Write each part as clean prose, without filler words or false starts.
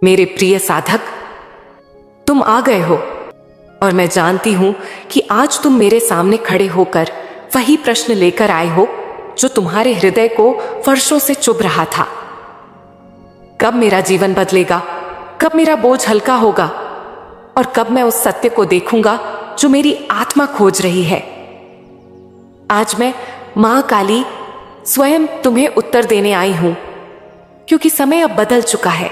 मेरे प्रिय साधक, तुम आ गए हो और मैं जानती हूं कि आज तुम मेरे सामने खड़े होकर वही प्रश्न लेकर आए हो जो तुम्हारे हृदय को वर्षों से चुभ रहा था। कब मेरा जीवन बदलेगा, कब मेरा बोझ हल्का होगा और कब मैं उस सत्य को देखूंगा जो मेरी आत्मा खोज रही है। आज मैं मां काली स्वयं तुम्हें उत्तर देने आई हूं, क्योंकि समय अब बदल चुका है।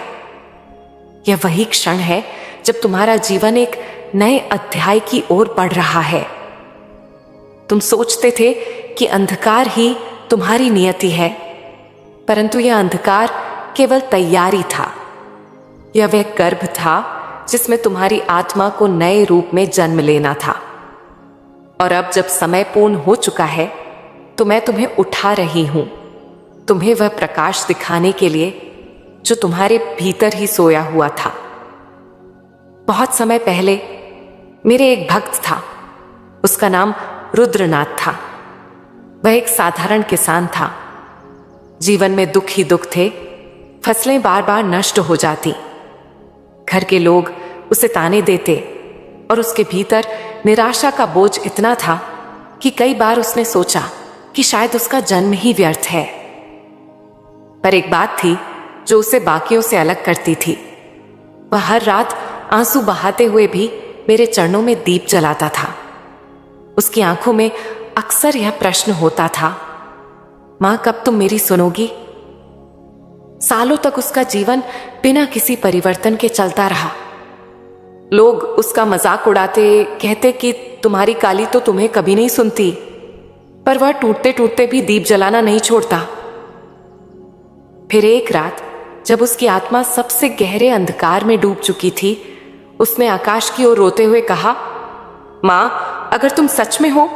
यह वही क्षण है जब तुम्हारा जीवन एक नए अध्याय की ओर बढ़ रहा है। तुम सोचते थे कि अंधकार ही तुम्हारी नियति है, परंतु यह अंधकार केवल तैयारी था। यह वह गर्भ था जिसमें तुम्हारी आत्मा को नए रूप में जन्म लेना था। और अब जब समय पूर्ण हो चुका है तो मैं तुम्हें उठा रही हूं, तुम्हें वह प्रकाश दिखाने के लिए जो तुम्हारे भीतर ही सोया हुआ था। बहुत समय पहले मेरे एक भक्त था, उसका नाम रुद्रनाथ था। वह एक साधारण किसान था। जीवन में दुख ही दुख थे, फसलें बार बार नष्ट हो जाती। घर के लोग उसे ताने देते और उसके भीतर निराशा का बोझ इतना था कि कई बार उसने सोचा कि शायद उसका जन्म ही व्यर्थ है। पर एक बात थी जो उसे बाकियों से अलग करती थी। वह हर रात आंसू बहाते हुए भी मेरे चरणों में दीप जलाता था। उसकी आंखों में अक्सर यह प्रश्न होता था, मां कब तुम मेरी सुनोगी? सालों तक उसका जीवन बिना किसी परिवर्तन के चलता रहा। लोग उसका मजाक उड़ाते, कहते कि तुम्हारी काली तो तुम्हें कभी नहीं सुनती, पर वह टूटते टूटते भी दीप जलाना नहीं छोड़ता। फिर एक रात जब उसकी आत्मा सबसे गहरे अंधकार में डूब चुकी थी, उसने आकाश की ओर रोते हुए कहा, मां अगर तुम सच में हो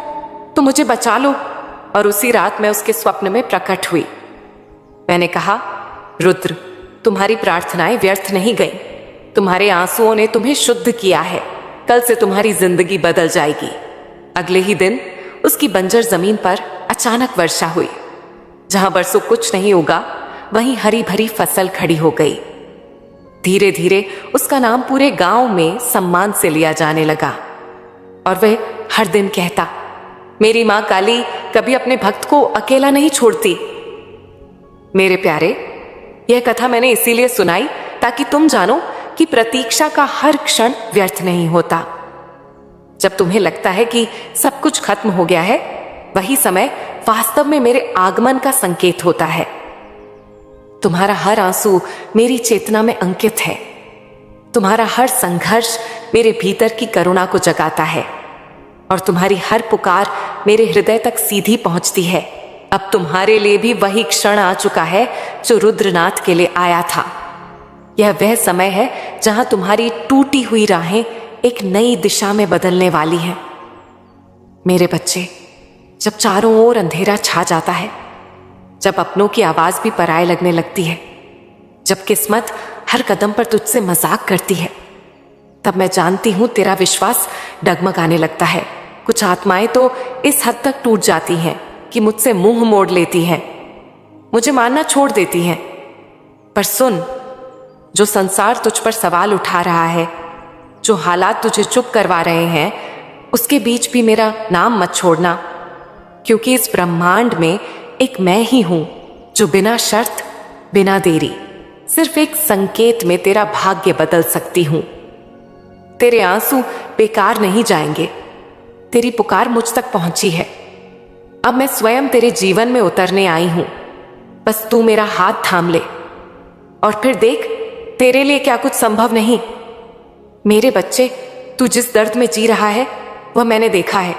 तो मुझे बचा लो। और उसी रात मैं उसके स्वप्न में प्रकट हुई। मैंने कहा, रुद्र, तुम्हारी प्रार्थनाएं व्यर्थ नहीं गई। तुम्हारे आंसुओं ने तुम्हें शुद्ध किया है। कल से तुम्हारी जिंदगी बदल जाएगी। अगले ही दिन उसकी बंजर जमीन पर अचानक वर्षा हुई। जहां बरसों कुछ नहीं उगा, वहीं हरी भरी फसल खड़ी हो गई। धीरे धीरे उसका नाम पूरे गांव में सम्मान से लिया जाने लगा और वह हर दिन कहता, मेरी मां काली कभी अपने भक्त को अकेला नहीं छोड़ती। मेरे प्यारे, यह कथा मैंने इसीलिए सुनाई ताकि तुम जानो कि प्रतीक्षा का हर क्षण व्यर्थ नहीं होता। जब तुम्हें लगता है कि सब कुछ खत्म हो गया है, वही समय वास्तव में मेरे आगमन का संकेत होता है। तुम्हारा हर आंसू मेरी चेतना में अंकित है। तुम्हारा हर संघर्ष मेरे भीतर की करुणा को जगाता है और तुम्हारी हर पुकार मेरे हृदय तक सीधी पहुंचती है। अब तुम्हारे लिए भी वही क्षण आ चुका है जो रुद्रनाथ के लिए आया था। यह वह समय है जहां तुम्हारी टूटी हुई राहें एक नई दिशा में बदलने वाली हैं। मेरे बच्चे, जब चारों ओर अंधेरा छा जाता है, जब अपनों की आवाज भी पराये लगने लगती है, जब किस्मत हर कदम पर तुझसे मजाक करती है, तब मैं जानती हूं तेरा विश्वास डगमगाने लगता है। कुछ आत्माएं तो इस हद तक टूट जाती हैं कि मुझसे मुंह मोड़ लेती हैं, मुझे मानना छोड़ देती हैं। पर सुन, जो संसार तुझ पर सवाल उठा रहा है, जो हालात तुझे चुप करवा रहे हैं, उसके बीच भी मेरा नाम मत छोड़ना, क्योंकि इस ब्रह्मांड में एक मैं ही हूं जो बिना शर्त, बिना देरी, सिर्फ एक संकेत में तेरा भाग्य बदल सकती हूं। तेरे आंसू बेकार नहीं जाएंगे। तेरी पुकार मुझ तक पहुंची है। अब मैं स्वयं तेरे जीवन में उतरने आई हूं। बस तू मेरा हाथ थाम ले और फिर देख, तेरे लिए क्या कुछ संभव नहीं। मेरे बच्चे, तू जिस दर्द में जी रहा है वह मैंने देखा है।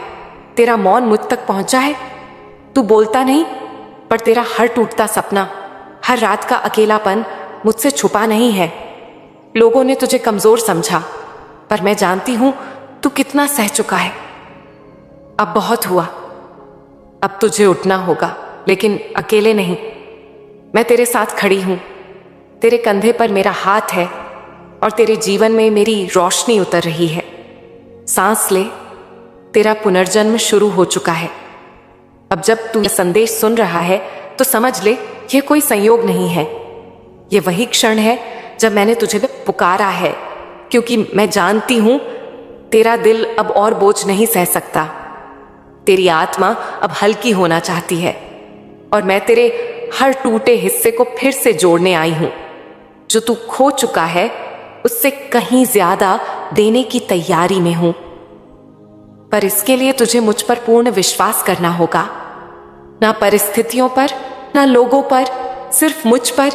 तेरा मौन मुझ तक पहुंचा है। तू बोलता नहीं, पर तेरा हर टूटता सपना, हर रात का अकेलापन मुझसे छुपा नहीं है। लोगों ने तुझे कमजोर समझा, पर मैं जानती हूं तू कितना सह चुका है। अब बहुत हुआ। अब तुझे उठना होगा, लेकिन अकेले नहीं। मैं तेरे साथ खड़ी हूं। तेरे कंधे पर मेरा हाथ है और तेरे जीवन में मेरी रोशनी उतर रही है। सांस ले, तेरा पुनर्जन्म शुरू हो चुका है। अब जब तू यह संदेश सुन रहा है तो समझ ले, यह कोई संयोग नहीं है। यह वही क्षण है जब मैंने तुझे पुकारा है, क्योंकि मैं जानती हूं तेरा दिल अब और बोझ नहीं सह सकता। तेरी आत्मा अब हल्की होना चाहती है और मैं तेरे हर टूटे हिस्से को फिर से जोड़ने आई हूं। जो तू खो चुका है उससे कहीं ज्यादा देने की तैयारी में हूं। पर इसके लिए तुझे मुझ पर पूर्ण विश्वास करना होगा, ना परिस्थितियों पर, ना लोगों पर, सिर्फ मुझ पर,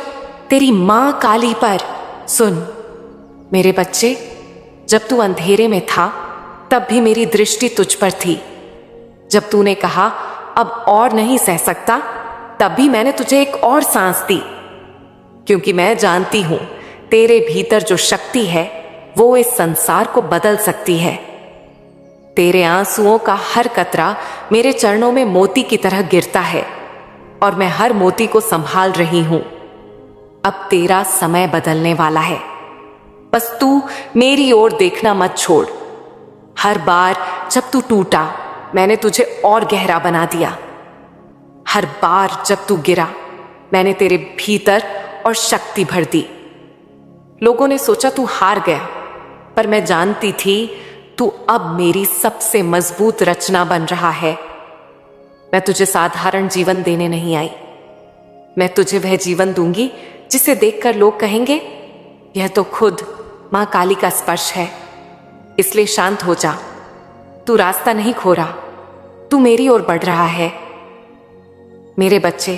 तेरी मां काली पर। सुन मेरे बच्चे, जब तू अंधेरे में था तब भी मेरी दृष्टि तुझ पर थी। जब तूने कहा अब और नहीं सह सकता, तब भी मैंने तुझे एक और सांस दी, क्योंकि मैं जानती हूं तेरे भीतर जो शक्ति है वो इस संसार को बदल सकती है। तेरे आंसुओं का हर कतरा मेरे चरणों में मोती की तरह गिरता है और मैं हर मोती को संभाल रही हूं। अब तेरा समय बदलने वाला है, बस तू मेरी ओर देखना मत छोड़। हर बार जब तू टूटा मैंने तुझे और गहरा बना दिया। हर बार जब तू गिरा मैंने तेरे भीतर और शक्ति भर दी। लोगों ने सोचा तू हार गया, पर मैं जानती थी तू अब मेरी सबसे मजबूत रचना बन रहा है। मैं तुझे साधारण जीवन देने नहीं आई, मैं तुझे वह जीवन दूंगी जिसे देखकर लोग कहेंगे यह तो खुद मां काली का स्पर्श है। इसलिए शांत हो जा, तू रास्ता नहीं खो रहा, तू मेरी ओर बढ़ रहा है। मेरे बच्चे,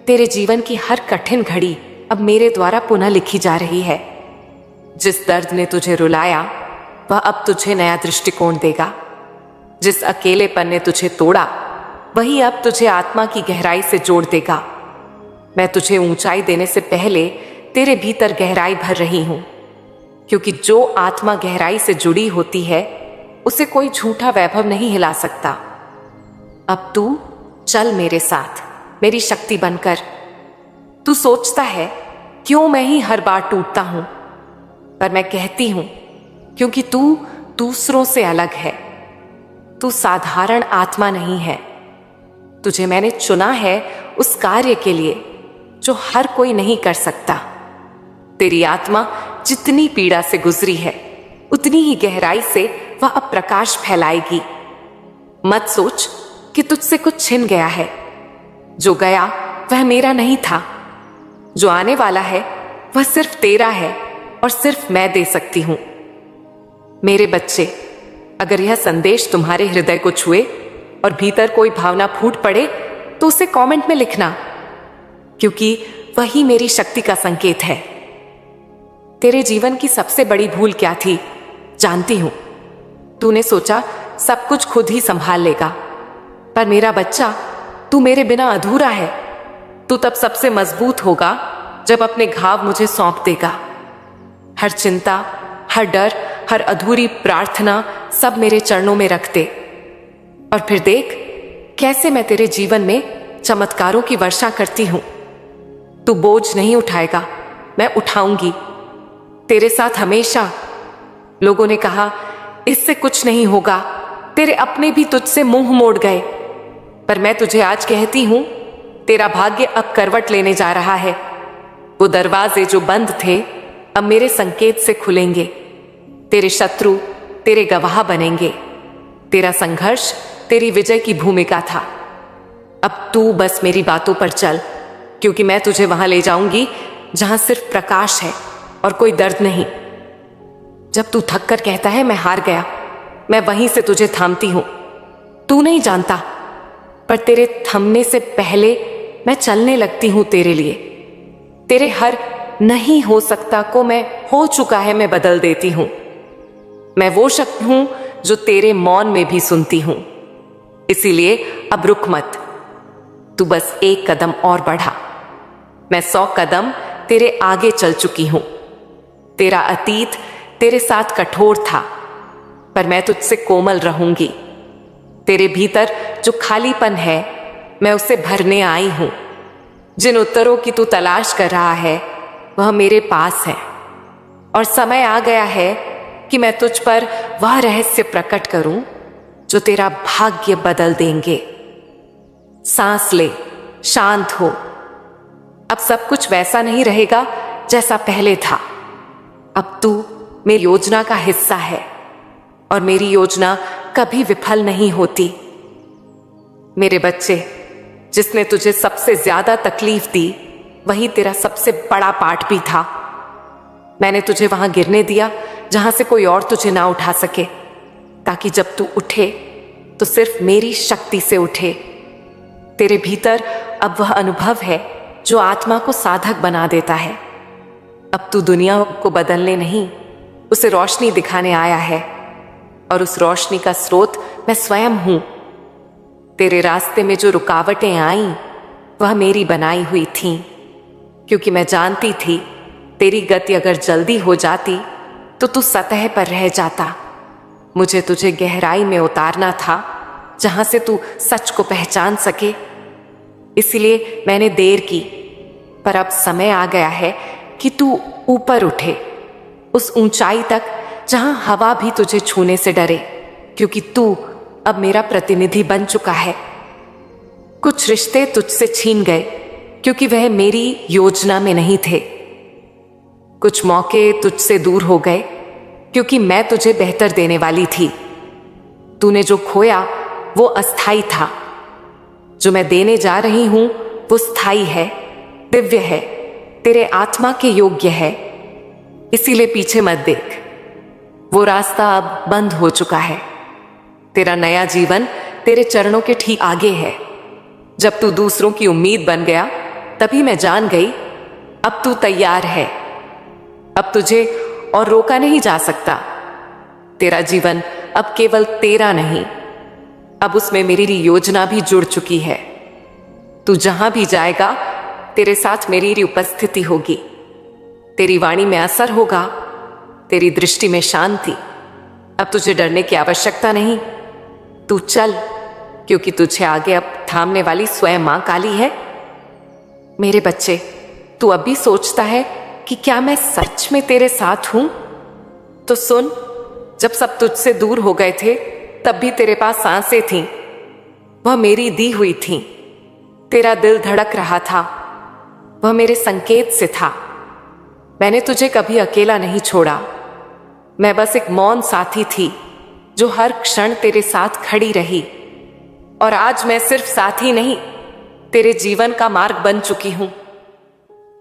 तेरे जीवन की हर कठिन घड़ी अब मेरे द्वारा पुनः लिखी जा रही है। जिस दर्द ने तुझे रुलाया वह अब तुझे नया दृष्टिकोण देगा। जिस अकेलेपन ने तुझे तोड़ा वही अब तुझे आत्मा की गहराई से जोड़ देगा। मैं तुझे ऊंचाई देने से पहले तेरे भीतर गहराई भर रही हूं, क्योंकि जो आत्मा गहराई से जुड़ी होती है उसे कोई झूठा वैभव नहीं हिला सकता। अब तू चल मेरे साथ, मेरी शक्ति बनकर। तू सोचता है क्यों मैं ही हर बार टूटता हूं, पर मैं कहती हूं क्योंकि तू दूसरों से अलग है। तू साधारण आत्मा नहीं है। तुझे मैंने चुना है उस कार्य के लिए जो हर कोई नहीं कर सकता। तेरी आत्मा जितनी पीड़ा से गुजरी है उतनी ही गहराई से वह अब प्रकाश फैलाएगी। मत सोच कि तुझसे कुछ छिन गया है। जो गया वह मेरा नहीं था, जो आने वाला है वह सिर्फ तेरा है और सिर्फ मैं दे सकती हूं। मेरे बच्चे, अगर यह संदेश तुम्हारे हृदय को छुए और भीतर कोई भावना फूट पड़े तो उसे कमेंट में लिखना, क्योंकि वही मेरी शक्ति का संकेत है। तेरे जीवन की सबसे बड़ी भूल क्या थी जानती हूं। तूने सोचा सब कुछ खुद ही संभाल लेगा, पर मेरा बच्चा, तू मेरे बिना अधूरा है। तू तब सबसे मजबूत होगा जब अपने घाव मुझे सौंप देगा। हर चिंता, हर डर, हर अधूरी प्रार्थना सब मेरे चरणों में रख दे, और फिर देख कैसे मैं तेरे जीवन में चमत्कारों की वर्षा करती हूं। तू बोझ नहीं उठाएगा, मैं उठाऊंगी तेरे साथ हमेशा। लोगों ने कहा इससे कुछ नहीं होगा, तेरे अपने भी तुझसे मुंह मोड़ गए, पर मैं तुझे आज कहती हूं तेरा भाग्य अब करवट लेने जा रहा है। वो दरवाजे जो बंद थे अब मेरे संकेत से खुलेंगे। तेरे शत्रु तेरे गवाह बनेंगे। तेरा संघर्ष तेरी विजय की भूमिका था। अब तू बस मेरी बातों पर चल, क्योंकि मैं तुझे वहां ले जाऊंगी जहां सिर्फ प्रकाश है और कोई दर्द नहीं। जब तू थक कर कहता है मैं हार गया, मैं वहीं से तुझे थामती हूं। तू नहीं जानता, पर तेरे थमने से पहले मैं चलने लगती हूं तेरे लिए। तेरे हर नहीं हो सकता को मैं हो चुका है मैं बदल देती हूं। मैं वो शक्ति हूं जो तेरे मौन में भी सुनती हूं। इसीलिए अब रुक मत, तू बस एक कदम और बढ़ा। मैं 100 कदम तेरे आगे चल चुकी हूं। तेरा अतीत तेरे साथ कठोर था, पर मैं तुझसे कोमल रहूंगी। तेरे भीतर जो खालीपन है मैं उसे भरने आई हूं। जिन उत्तरों की तू तलाश कर रहा है वह मेरे पास है, और समय आ गया है कि मैं तुझ पर वह रहस्य प्रकट करूं जो तेरा भाग्य बदल देंगे। सांस ले, शांत हो। अब सब कुछ वैसा नहीं रहेगा जैसा पहले था। अब तू मेरी योजना का हिस्सा है और मेरी योजना कभी विफल नहीं होती। मेरे बच्चे, जिसने तुझे सबसे ज्यादा तकलीफ दी वही तेरा सबसे बड़ा पाठ भी था। मैंने तुझे वहां गिरने दिया जहां से कोई और तुझे ना उठा सके, ताकि जब तू उठे तो सिर्फ मेरी शक्ति से उठे। तेरे भीतर अब वह अनुभव है जो आत्मा को साधक बना देता है। अब तू दुनिया को बदलने नहीं, उसे रोशनी दिखाने आया है, और उस रोशनी का स्रोत मैं स्वयं हूं। तेरे रास्ते में जो रुकावटें आईं वह मेरी बनाई हुई थीं, क्योंकि मैं जानती थी तेरी गति अगर जल्दी हो जाती तो तू सतह पर रह जाता। मुझे तुझे गहराई में उतारना था जहां से तू सच को पहचान सके। इसलिए मैंने देर की, पर अब समय आ गया है कि तू ऊपर उठे, उस ऊंचाई तक जहां हवा भी तुझे छूने से डरे, क्योंकि तू अब मेरा प्रतिनिधि बन चुका है। कुछ रिश्ते तुझसे छीन गए क्योंकि वह मेरी योजना में नहीं थे। कुछ मौके तुझसे दूर हो गए क्योंकि मैं तुझे बेहतर देने वाली थी। तूने जो खोया वो अस्थाई था, जो मैं देने जा रही हूं वो स्थायी है, दिव्य है, तेरे आत्मा के योग्य है। इसीलिए पीछे मत देख, वो रास्ता अब बंद हो चुका है। तेरा नया जीवन तेरे चरणों के ठीक आगे है। जब तू दूसरों की उम्मीद बन गया तभी मैं जान गई अब तू तैयार है। अब तुझे और रोका नहीं जा सकता। तेरा जीवन अब केवल तेरा नहीं, अब उसमें मेरी योजना भी जुड़ चुकी है। तू जहां भी जाएगा तेरे साथ मेरी उपस्थिति होगी, तेरी वाणी में असर होगा, तेरी दृष्टि में शांति। अब तुझे डरने की आवश्यकता नहीं। तू चल, क्योंकि तुझे आगे अब थामने वाली स्वयं मां काली है। मेरे बच्चे, तू अब भी सोचता है कि क्या मैं सच में तेरे साथ हूं? तो सुन, जब सब तुझसे दूर हो गए थे तब भी तेरे पास सांसें थीं, वह मेरी दी हुई थीं। तेरा दिल धड़क रहा था, वह मेरे संकेत से था। मैंने तुझे कभी अकेला नहीं छोड़ा। मैं बस एक मौन साथी थी जो हर क्षण तेरे साथ खड़ी रही। और आज मैं सिर्फ साथी नहीं, तेरे जीवन का मार्ग बन चुकी हूं।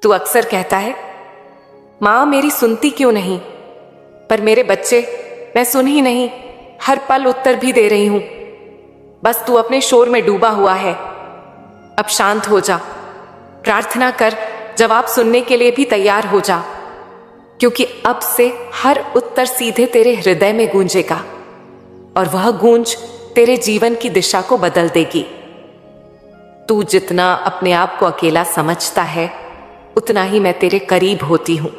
तू अक्सर कहता है, मां मेरी सुनती क्यों नहीं? पर मेरे बच्चे, मैं सुन ही नहीं, हर पल उत्तर भी दे रही हूं। बस तू अपने शोर में डूबा हुआ है। अब शांत हो जा, प्रार्थना कर, जवाब सुनने के लिए भी तैयार हो जा, क्योंकि अब से हर उत्तर सीधे तेरे हृदय में गूंजेगा, और वह गूंज तेरे जीवन की दिशा को बदल देगी। तू जितना अपने आप को अकेला समझता है उतना ही मैं तेरे करीब होती हूं।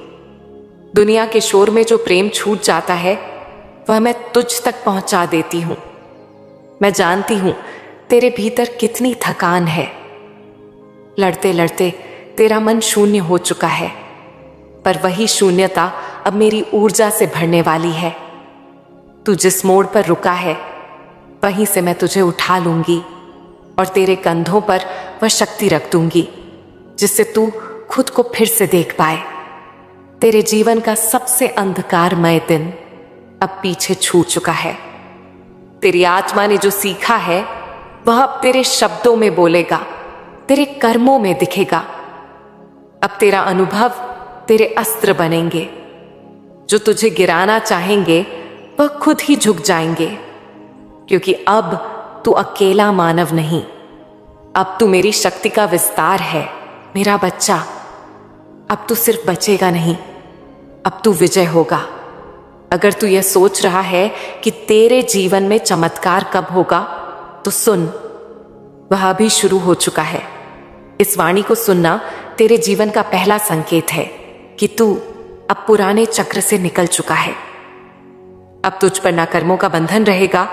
दुनिया के शोर में जो प्रेम छूट जाता है वह मैं तुझ तक पहुंचा देती हूं। मैं जानती हूं तेरे भीतर कितनी थकान है। लड़ते लड़ते तेरा मन शून्य हो चुका है, पर वही शून्यता अब मेरी ऊर्जा से भरने वाली है। तू जिस मोड़ पर रुका है वहीं से मैं तुझे उठा लूंगी और तेरे कंधों पर वह शक्ति रख दूंगी जिससे तू खुद को फिर से देख पाए। तेरे जीवन का सबसे अंधकारमय दिन अब पीछे छूट चुका है। तेरी आत्मा ने जो सीखा है वह अब तेरे शब्दों में बोलेगा, तेरे कर्मों में दिखेगा। अब तेरा अनुभव तेरे अस्त्र बनेंगे। जो तुझे गिराना चाहेंगे वह खुद ही झुक जाएंगे, क्योंकि अब तू अकेला मानव नहीं, अब तू मेरी शक्ति का विस्तार है। मेरा बच्चा, अब तू सिर्फ बचेगा नहीं, अब तू विजय होगा। अगर तू यह सोच रहा है कि तेरे जीवन में चमत्कार कब होगा, तो सुन, वह अभी शुरू हो चुका है। इस वाणी को सुनना तेरे जीवन का पहला संकेत है कि तू अब पुराने चक्र से निकल चुका है। अब तुझ पर ना कर्मों का बंधन रहेगा,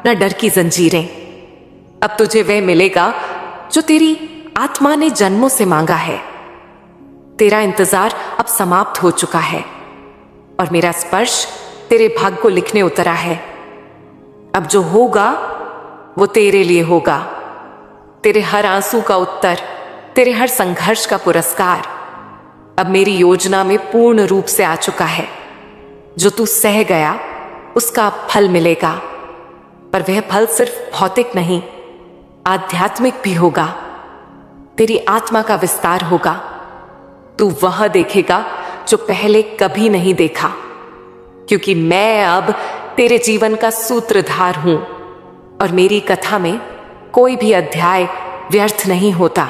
ना डर की जंजीरें। अब तुझे वह मिलेगा जो तेरी आत्मा ने जन्मों से मांगा है। तेरा इंतजार अब समाप्त हो चुका है और मेरा स्पर्श तेरे भाग्य को लिखने उतरा है। अब जो होगा वो तेरे लिए होगा। तेरे हर आंसू का उत्तर, तेरे हर संघर्ष का पुरस्कार अब मेरी योजना में पूर्ण रूप से आ चुका है। जो तू सह गया उसका फल मिलेगा, पर वह फल सिर्फ भौतिक नहीं, आध्यात्मिक भी होगा। तेरी आत्मा का विस्तार होगा। तू वह देखेगा जो पहले कभी नहीं देखा, क्योंकि मैं अब तेरे जीवन का सूत्रधार हूं और मेरी कथा में कोई भी अध्याय व्यर्थ नहीं होता।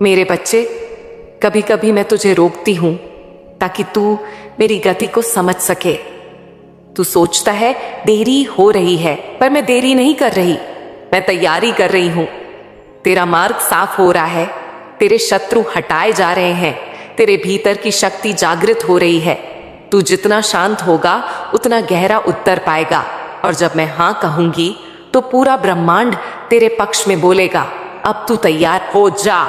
मेरे बच्चे, कभी कभी मैं तुझे रोकती हूं ताकि तू मेरी गति को समझ सके। तू सोचता है देरी हो रही है, पर मैं देरी नहीं कर रही, मैं तैयारी कर रही हूं। तेरा मार्ग साफ हो रहा है, तेरे शत्रु हटाए जा रहे हैं, तेरे भीतर की शक्ति जागृत हो रही है। तू जितना शांत होगा उतना गहरा उत्तर पाएगा, और जब मैं हां कहूंगी तो पूरा ब्रह्मांड तेरे पक्ष में बोलेगा। अब तू तैयार हो जा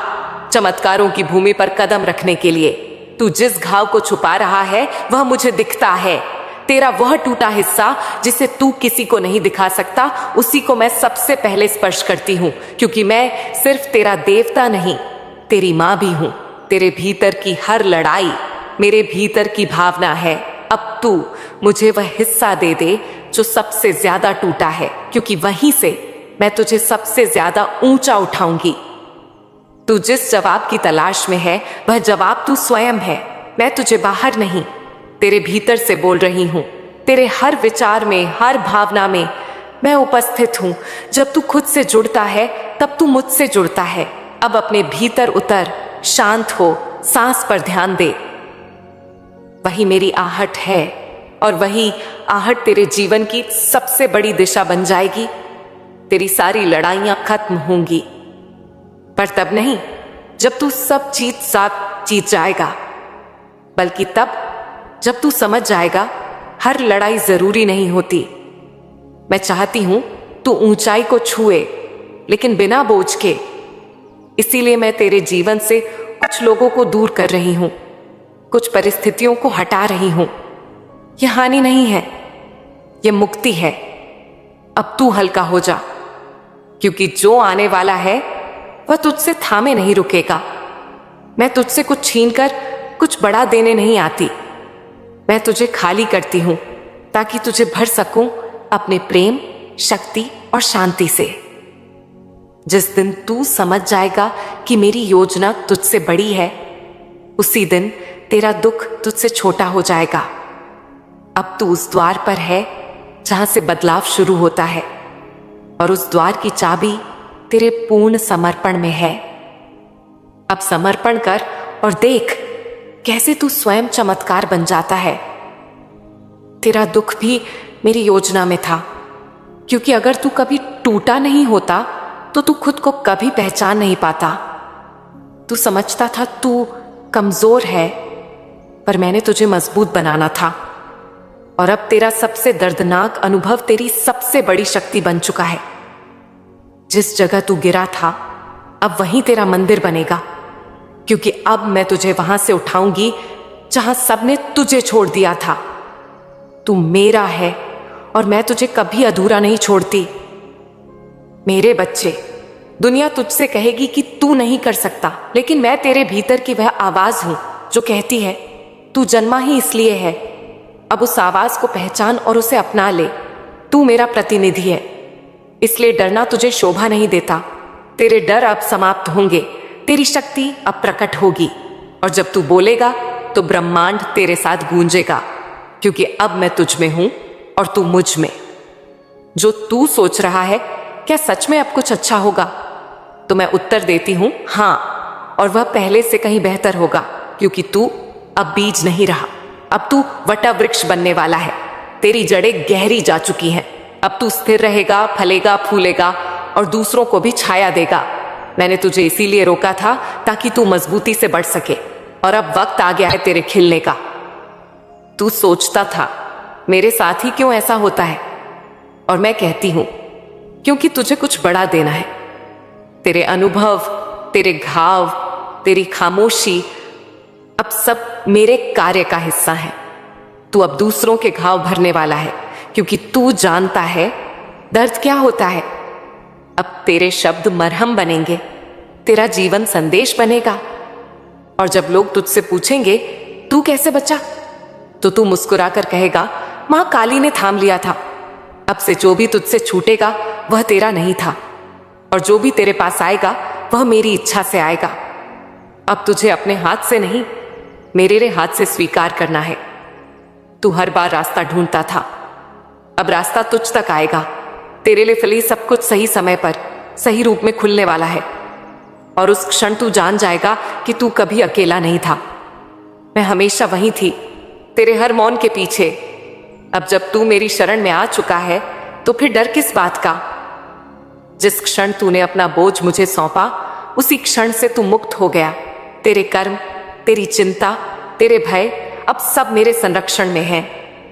चमत्कारों की भूमि पर कदम रखने के लिए। तू जिस घाव को छुपा रहा है वह मुझे दिखता है। तेरा वह टूटा हिस्सा जिसे तू किसी को नहीं दिखा सकता, उसी को मैं सबसे पहले स्पर्श करती हूं, क्योंकि मैं सिर्फ तेरा देवता नहीं, तेरी मां भी हूं। तेरे भीतर की हर लड़ाई मेरे भीतर की भावना है। अब तू मुझे वह हिस्सा दे दे जो सबसे ज्यादा टूटा है, क्योंकि वहीं से मैं तुझे सबसे ज्यादा ऊंचा उठाऊंगी। तू जिस जवाब की तलाश में है वह जवाब तू स्वयं है। मैं तुझे बाहर नहीं, तेरे भीतर से बोल रही हूं। तेरे हर विचार में, हर भावना में मैं उपस्थित हूं। जब तू खुद से जुड़ता है तब तू मुझसे जुड़ता है। अब अपने भीतर उतर, शांत हो, सांस पर ध्यान दे। वही मेरी आहट है, और वही आहट तेरे जीवन की सबसे बड़ी दिशा बन जाएगी। तेरी सारी लड़ाइयां खत्म होंगी, पर तब नहीं जब तू सब जीत जाएगा, बल्कि तब जब तू समझ जाएगा हर लड़ाई जरूरी नहीं होती। मैं चाहती हूं तू ऊंचाई को छुए, लेकिन बिना बोझ के। इसीलिए मैं तेरे जीवन से कुछ लोगों को दूर कर रही हूं, कुछ परिस्थितियों को हटा रही हूं। यह हानि नहीं है, यह मुक्ति है। अब तू हल्का हो जा, क्योंकि जो आने वाला है वह तुझसे थामे नहीं रुकेगा। मैं तुझसे कुछ छीनकर कुछ बड़ा देने नहीं आती। मैं तुझे खाली करती हूं ताकि तुझे भर सकूं अपने प्रेम, शक्ति और शांति से। जिस दिन तू समझ जाएगा कि मेरी योजना तुझसे बड़ी है, उसी दिन तेरा दुख तुझसे छोटा हो जाएगा। अब तू उस द्वार पर है जहां से बदलाव शुरू होता है, और उस द्वार की चाबी तेरे पूर्ण समर्पण में है। अब समर्पण कर और देख कैसे तू स्वयं चमत्कार बन जाता है। तेरा दुख भी मेरी योजना में था, क्योंकि अगर तू कभी टूटा नहीं होता तो तू खुद को कभी पहचान नहीं पाता। तू समझता था तू कमजोर है, पर मैंने तुझे मजबूत बनाना था। और अब तेरा सबसे दर्दनाक अनुभव तेरी सबसे बड़ी शक्ति बन चुका है। जिस जगह तू गिरा था, अब वहीं तेरा मंदिर बनेगा, क्योंकि अब मैं तुझे वहां से उठाऊंगी जहां सबने तुझे छोड़ दिया था। तू मेरा है और मैं तुझे कभी अधूरा नहीं छोड़ती। मेरे बच्चे, दुनिया तुझसे कहेगी कि तू नहीं कर सकता, लेकिन मैं तेरे भीतर की वह आवाज हूं जो कहती है तू जन्मा ही इसलिए है। अब उस आवाज को पहचान और उसे अपना ले। तू मेरा प्रतिनिधि है, इसलिए डरना तुझे शोभा नहीं देता। तेरे डर अब समाप्त होंगे, तेरी शक्ति अब प्रकट होगी, और जब तू बोलेगा तो ब्रह्मांड तेरे साथ गूंजेगा, क्योंकि अब मैं तुझ में हूं और तू मुझ में। जो तू सोच रहा है क्या सच में अब कुछ अच्छा होगा, तो मैं उत्तर देती हूं हां, और वह पहले से कहीं बेहतर होगा, क्योंकि तू अब बीज नहीं रहा। अब तू वटा वृक्ष बनने वाला है। तेरी जड़ें गहरी जा चुकी हैं। अब तू स्थिर रहेगा, फलेगा, फूलेगा और दूसरों को भी छाया देगा। मैंने तुझे इसीलिए रोका था ताकि तू मजबूती से बढ़ सके, और अब वक्त आ गया है तेरे खिलने का। तू सोचता था मेरे साथ ही क्यों ऐसा होता है, और मैं कहती हूं क्योंकि तुझे कुछ बड़ा देना है। तेरे अनुभव, तेरे घाव, तेरी खामोशी अब सब मेरे कार्य का हिस्सा है। तू अब दूसरों के घाव भरने वाला है, क्योंकि तू जानता है दर्द क्या होता है। अब तेरे शब्द मरहम बनेंगे, तेरा जीवन संदेश बनेगा। और जब लोग तुझसे पूछेंगे तू कैसे बचा, तो तू मुस्कुराकर कहेगा, मां काली ने थाम लिया था। अब से जो भी तुझसे छूटेगा वह तेरा नहीं था, और जो भी तेरे पास आएगा वह मेरी इच्छा से आएगा। अब तुझे अपने हाथ से नहीं, मेरे हाथ से स्वीकार करना है। तू हर बार रास्ता ढूंढता था, अब रास्ता तुझ तक आएगा। तेरे लिए फली सब कुछ सही समय पर सही रूप में खुलने वाला है, और उस क्षण तू जान जाएगा कि तू कभी अकेला नहीं था। मैं हमेशा वहीं थी, तेरे हर मौन के पीछे। अब जब तू मेरी शरण में आ चुका है तो फिर डर किस बात का। जिस क्षण तूने अपना बोझ मुझे सौंपा, उसी क्षण से तू मुक्त हो गया। तेरे कर्म, तेरी चिंता, तेरे भय अब सब मेरे संरक्षण में हैं।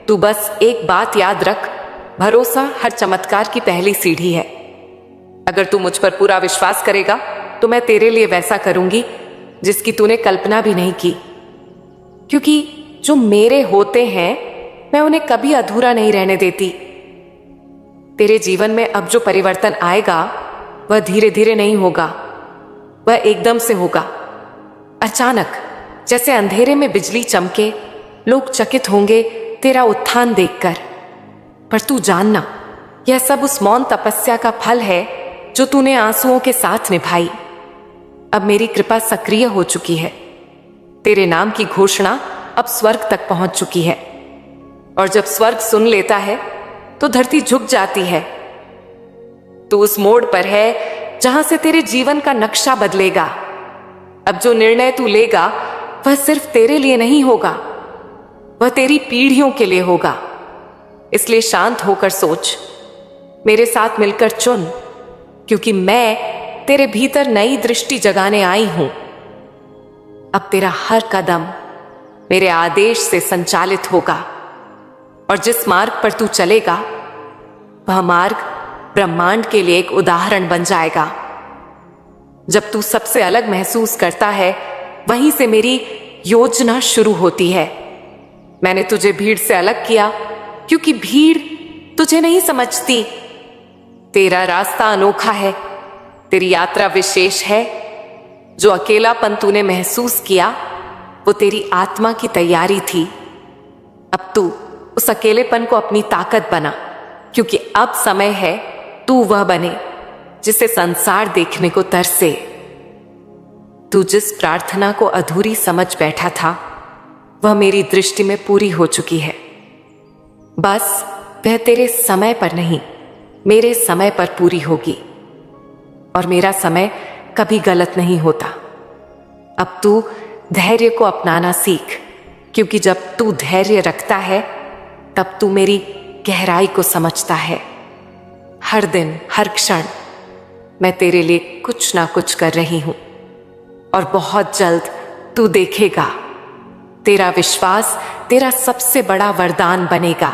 तू बस एक बात याद रख, भरोसा हर चमत्कार की पहली सीढ़ी है। अगर तू मुझ पर पूरा विश्वास करेगा तो मैं तेरे लिए वैसा करूंगी जिसकी तूने कल्पना भी नहीं की, क्योंकि जो मेरे होते हैं मैं उन्हें कभी अधूरा नहीं रहने देती। तेरे जीवन में अब जो परिवर्तन आएगा वह धीरे धीरे नहीं होगा, वह एकदम से होगा, अचानक। जैसे अंधेरे में बिजली चमके, लोग चकित होंगे तेरा उत्थान देखकर। पर तू जानना, यह सब उस मौन तपस्या का फल है जो तूने आंसुओं के साथ निभाई। अब मेरी कृपा सक्रिय हो चुकी है, तेरे नाम की घोषणा अब स्वर्ग तक पहुंच चुकी है, और जब स्वर्ग सुन लेता है तो धरती झुक जाती है। तू उस मोड़ पर है जहां से तेरे जीवन का नक्शा बदलेगा। अब जो निर्णय तू लेगा वह सिर्फ तेरे लिए नहीं होगा, वह तेरी पीढ़ियों के लिए होगा। इसलिए शांत होकर सोच, मेरे साथ मिलकर चुन, क्योंकि मैं तेरे भीतर नई दृष्टि जगाने आई हूं। अब तेरा हर कदम मेरे आदेश से संचालित होगा, और जिस मार्ग पर तू चलेगा वह मार्ग ब्रह्मांड के लिए एक उदाहरण बन जाएगा। जब तू सबसे अलग महसूस करता है, वहीं से मेरी योजना शुरू होती है। मैंने तुझे भीड़ से अलग किया क्योंकि भीड़ तुझे नहीं समझती। तेरा रास्ता अनोखा है, तेरी यात्रा विशेष है। जो अकेलापन तूने महसूस किया वो तेरी आत्मा की तैयारी थी। अब तू उस अकेलेपन को अपनी ताकत बना, क्योंकि अब समय है तू वह बने जिसे संसार देखने को तरसे। तू जिस प्रार्थना को अधूरी समझ बैठा था वह मेरी दृष्टि में पूरी हो चुकी है। बस वह तेरे समय पर नहीं, मेरे समय पर पूरी होगी, और मेरा समय कभी गलत नहीं होता। अब तू धैर्य को अपनाना सीख, क्योंकि जब तू धैर्य रखता है तब तू मेरी गहराई को समझता है। हर दिन, हर क्षण मैं तेरे लिए कुछ ना कुछ कर रही हूं, और बहुत जल्द तू देखेगा तेरा विश्वास तेरा सबसे बड़ा वरदान बनेगा।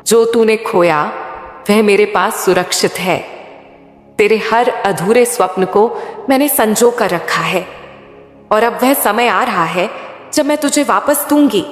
जो तूने खोया वह मेरे पास सुरक्षित है। तेरे हर अधूरे स्वप्न को मैंने संजो कर रखा है, और अब वह समय आ रहा है जब मैं तुझे वापस दूंगी।